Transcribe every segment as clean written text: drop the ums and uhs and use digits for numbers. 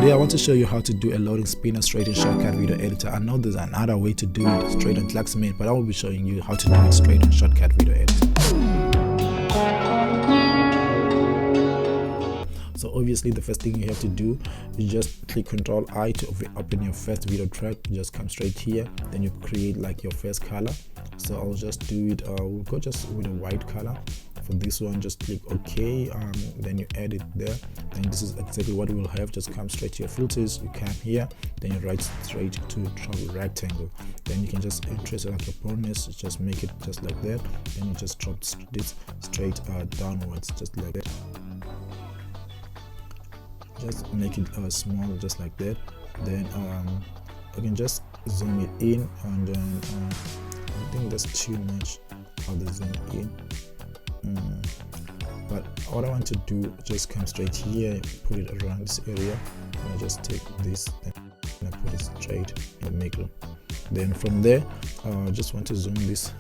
today I want to show you how to do a loading spinner straight in Shotcut video editor. I know there's another way to do it straight in Claxmate, but I will be showing you how to do it straight in Shotcut video editor. So obviously the first thing you have to do is just click Ctrl I to open your first video track. You just come straight here, then you create like your first color. So I'll just do it, we'll go just with a white color. For this one, just click OK, then you add it there. Then this is exactly what we'll have. Just come straight to your filters, you come here, then you right straight to drop rectangle. Then you can just increase like your brightness, just make it just like that. Then you just drop this straight downwards, just like that. Just make it small, just like that. Then you can just zoom it in, and then I think that's too much of the zoom in. But what I want to do, just come straight here, put it around this area, and I just take this and I put it straight in the middle. Then from there, I just want to zoom this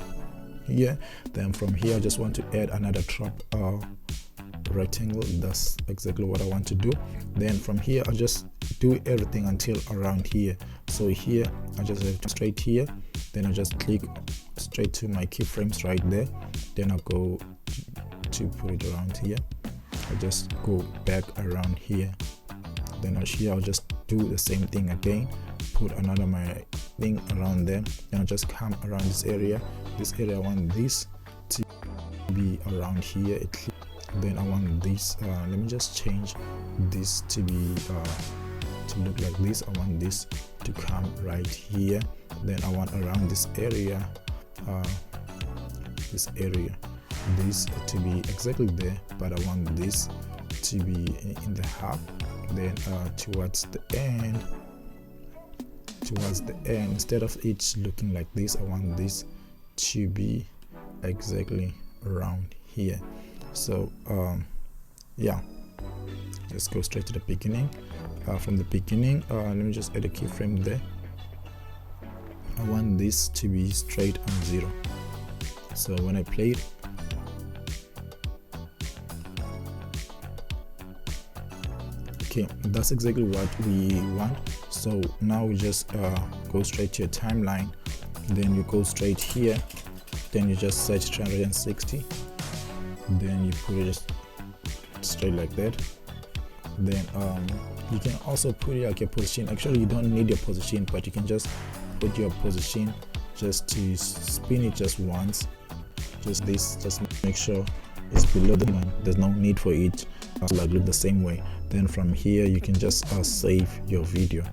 here. Then from here, I just want to add another drop rectangle. That's exactly what I want to do. Then from here, I just do everything until around here. So here, I just have to straight here. Then I just click straight to my keyframes right there. Then I go to put it around here. I just go back around here. Then here I'll just do the same thing again. Put another my thing around there. Then I'll just come around this area. This area I want this to be around here. Then I want this. Let me just change this to be to look like this. I want this to come right here. Then I want around this area. This to be exactly there, but I want this to be in the half. Then towards the end, instead of it looking like this, I want this to be exactly around here. So yeah, let's go straight to the beginning. From the beginning, let me just add a keyframe there. I want this to be straight on 0. So when I play it, okay, that's exactly what we want. So now we just go straight to your timeline. Then you go straight here. Then you just set 360. Then you put it straight like that. Then you can also put it like your position. Actually, you don't need your position, but you can just put your position just to spin it just once. Just this, just make sure it's below the one. There's no need for it to like look the same way. Then from here you can just save your video.